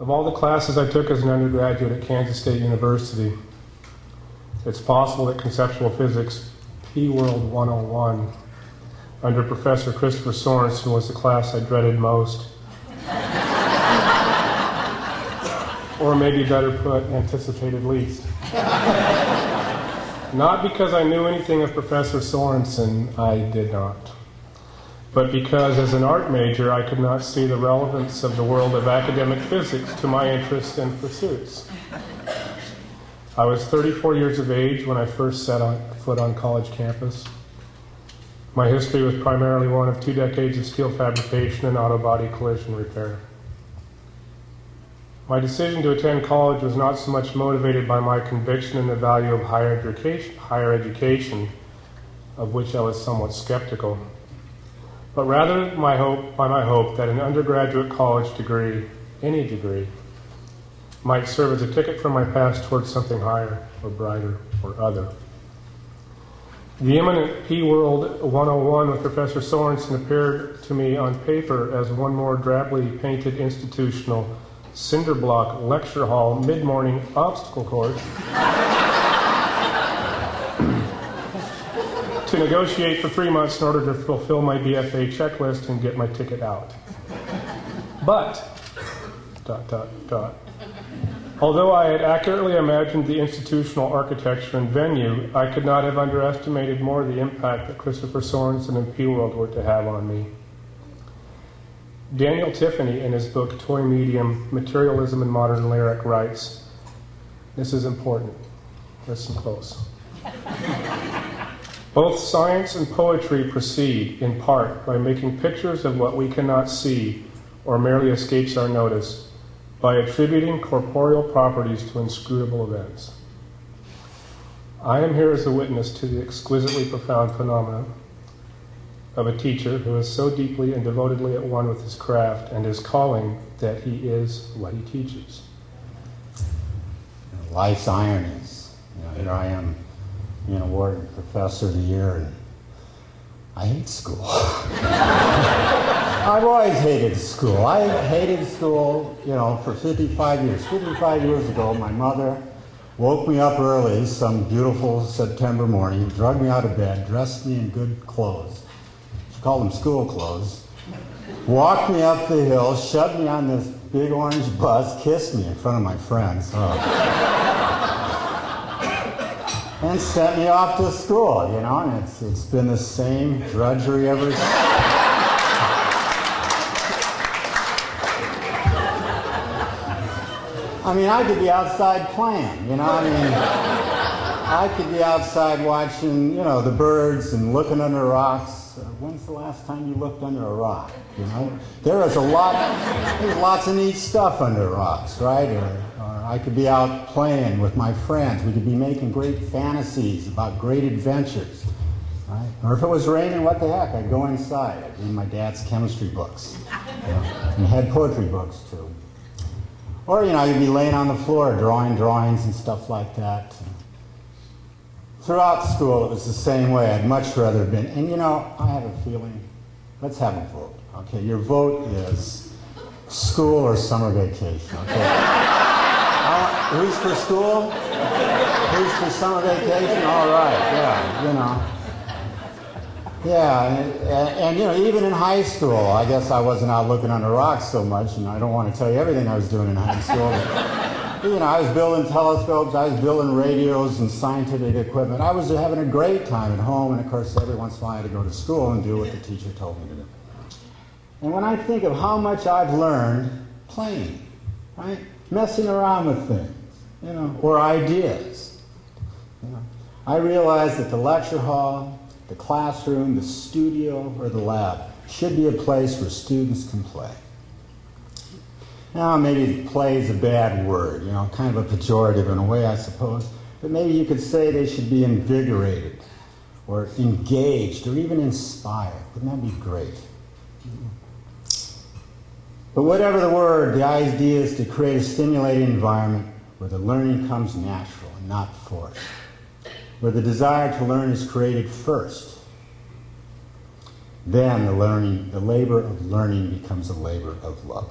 Of all the classes I took as an undergraduate at Kansas State University, it's possible that conceptual physics, P-World 101, under Professor Christopher Sorensen, was the class I dreaded most. Or maybe better put, anticipated least. Not because I knew anything of Professor Sorensen, I did not. But because as an art major, I could not see the relevance of the world of academic physics to my interests and pursuits. I was 34 years of age when I first set foot on college campus. My history was primarily one of 2 decades of steel fabrication and auto body collision repair. My decision to attend college was not so much motivated by my conviction in the value of higher education, of which I was somewhat skeptical, but rather by my hope that an undergraduate college degree, any degree, might serve as a ticket from my past towards something higher or brighter or other. The imminent P-World 101 with Professor Sorensen appeared to me on paper as one more drably painted institutional cinder block lecture hall mid-morning obstacle course to negotiate for 3 months in order to fulfill my BFA checklist and get my ticket out. But, ... Although I had accurately imagined the institutional architecture and venue, I could not have underestimated more the impact that Christopher Sorensen and P-World were to have on me. Daniel Tiffany, in his book Toy Medium, Materialism and Modern Lyric, writes, this is important, listen close. Both science and poetry proceed, in part, by making pictures of what we cannot see or merely escapes our notice, by attributing corporeal properties to inscrutable events. I am here as a witness to the exquisitely profound phenomenon of a teacher who is so deeply and devotedly at one with his craft and his calling that he is what he teaches. Life's ironies. Here I am being awarded Professor of the Year, and I hate school. I've always hated school. I hated school, for 55 years. 55 years ago, my mother woke me up early some beautiful September morning, dragged me out of bed, dressed me in good clothes. She called them school clothes. Walked me up the hill, shoved me on this big orange bus, kissed me in front of my friends. And sent me off to school, and it's been the same drudgery ever since. I mean, I could be outside playing, I could be outside watching, the birds and looking under rocks. When's the last time you looked under a rock, there's lots of neat stuff under rocks, right? Or I could be out playing with my friends. We could be making great fantasies about great adventures, right? Or if it was raining, what the heck? I'd go inside. I'd read my dad's chemistry books, and had poetry books too. Or, you'd be laying on the floor drawing drawings and stuff like that. Throughout school, it was the same way. I'd much rather have been. And, I have a feeling, let's have a vote. Okay, your vote is school or summer vacation, okay? Who's for school? Who's for summer vacation? All right, yeah, Yeah, and even in high school, I guess I wasn't out looking under rocks so much, and I don't want to tell you everything I was doing in high school. But, I was building telescopes, I was building radios and scientific equipment. I was having a great time at home, and of course, every once in a while I had to go to school and do what the teacher told me to do. And when I think of how much I've learned playing, right, messing around with things, or ideas, I realize that the lecture hall, the classroom, the studio, or the lab should be a place where students can play. Now, maybe play is a bad word, kind of a pejorative in a way, I suppose, but maybe you could say they should be invigorated, or engaged, or even inspired. Wouldn't that be great? But whatever the word, the idea is to create a stimulating environment where the learning comes natural and not forced, where the desire to learn is created first. Then the labor of learning becomes a labor of love.